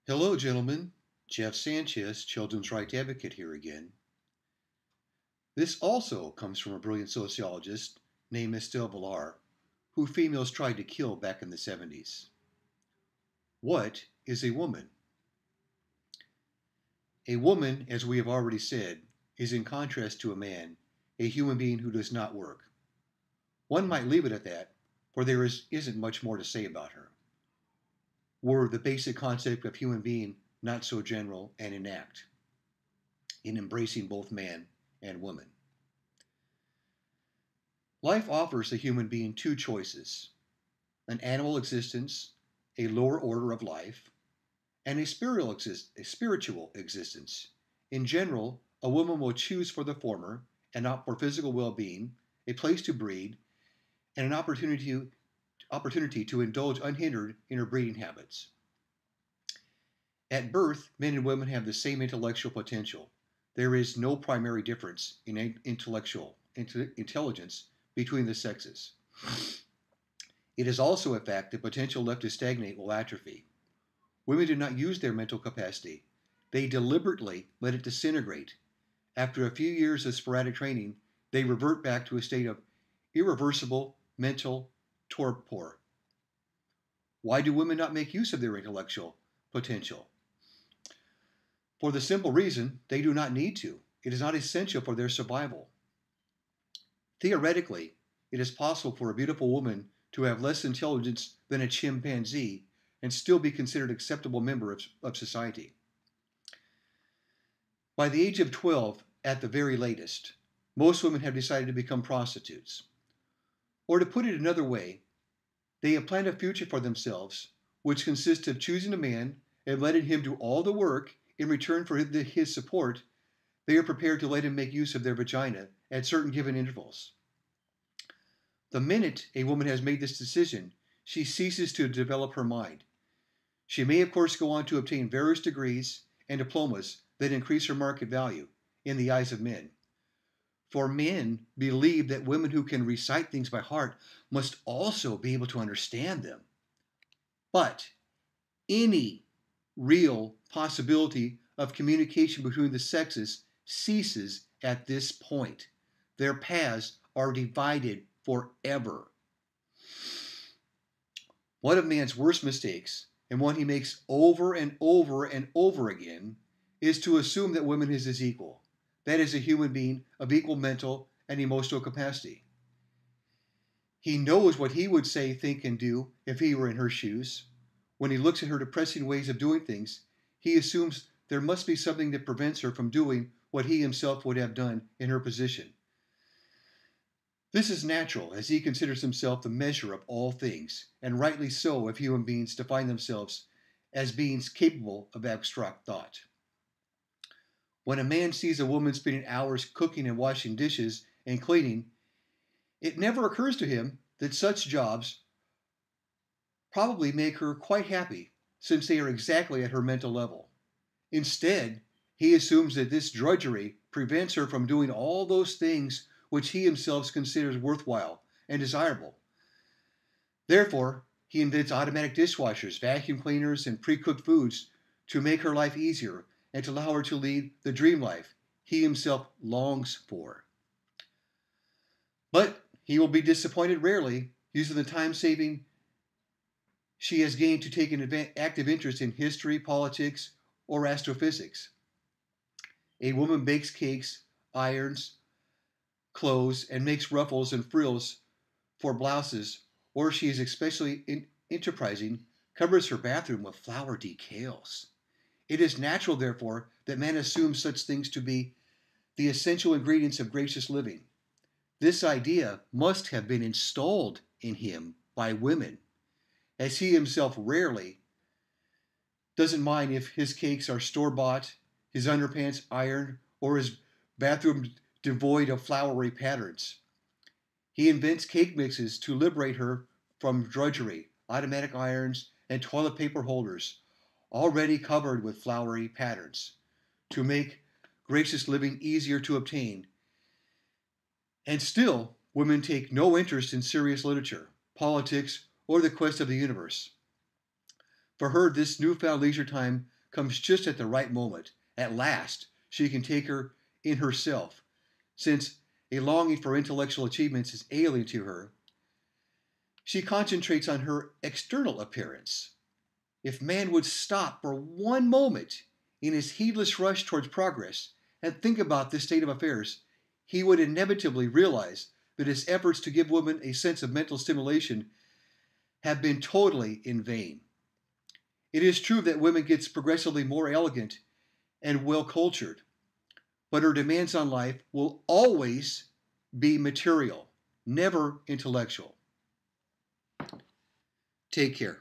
Hello, gentlemen. Jeff Sanchez, Children's Rights Advocate here again. This also comes from a brilliant sociologist named Estelle Vilar, who females tried to kill back in the 70s. What is a woman? A woman, as we have already said, is in contrast to a man, a human being who does not work. One might leave it at that, for there isn't much more to say about her. Were the basic concept of human being not so general and inact in embracing both man and woman? Life offers the human being two choices: an animal existence, a lower order of life, and a spiritual existence. In general, a woman will choose for the former and opt for physical well-being, a place to breed, and an opportunity to indulge unhindered in her breeding habits. At birth, men and women have the same intellectual potential. There is no primary difference in intelligence between the sexes. It is also a fact that potential left to stagnate will atrophy. Women do not use their mental capacity. They deliberately let it disintegrate. After a few years of sporadic training, they revert back to a state of irreversible mental torpor. Why do women not make use of their intellectual potential? For the simple reason they do not need to. It is not essential for their survival. Theoretically, it is possible for a beautiful woman to have less intelligence than a chimpanzee and still be considered an acceptable member of society. By the age of 12, at the very latest, most women have decided to become prostitutes. Or to put it another way, they have planned a future for themselves, which consists of choosing a man and letting him do all the work. In return for his support, they are prepared to let him make use of their vagina at certain given intervals. The minute a woman has made this decision, she ceases to develop her mind. She may, of course, go on to obtain various degrees and diplomas that increase her market value in the eyes of men. For men believe that women who can recite things by heart must also be able to understand them. But any real possibility of communication between the sexes ceases at this point. Their paths are divided forever. One of man's worst mistakes, and one he makes over and over and over again, is to assume that woman is his equal. That is, a human being of equal mental and emotional capacity. He knows what he would say, think, and do if he were in her shoes. When he looks at her depressing ways of doing things, he assumes there must be something that prevents her from doing what he himself would have done in her position. This is natural, as he considers himself the measure of all things, and rightly so if human beings define themselves as beings capable of abstract thought. When a man sees a woman spending hours cooking and washing dishes and cleaning, it never occurs to him that such jobs probably make her quite happy, since they are exactly at her mental level. Instead, he assumes that this drudgery prevents her from doing all those things which he himself considers worthwhile and desirable. Therefore, he invents automatic dishwashers, vacuum cleaners, and pre-cooked foods to make her life easier and to allow her to lead the dream life he himself longs for. But he will be disappointed rarely, using the time saving she has gained to take an active interest in history, politics, or astrophysics. A woman bakes cakes, irons clothes, and makes ruffles and frills for blouses, or she is especially enterprising, covers her bathroom with flower decals. It is natural, therefore, that man assumes such things to be the essential ingredients of gracious living. This idea must have been installed in him by women, as he himself rarely doesn't mind if his cakes are store-bought, his underpants ironed, or his bathroom devoid of flowery patterns. He invents cake mixes to liberate her from drudgery, automatic irons, and toilet paper holders, already covered with flowery patterns, to make gracious living easier to obtain. And still, women take no interest in serious literature, politics, or the quest of the universe. For her, this newfound leisure time comes just at the right moment. At last, she can take her in herself. Since a longing for intellectual achievements is alien to her, she concentrates on her external appearance. If man would stop for one moment in his heedless rush towards progress and think about this state of affairs, he would inevitably realize that his efforts to give women a sense of mental stimulation have been totally in vain. It is true that women gets progressively more elegant and well-cultured, but her demands on life will always be material, never intellectual. Take care.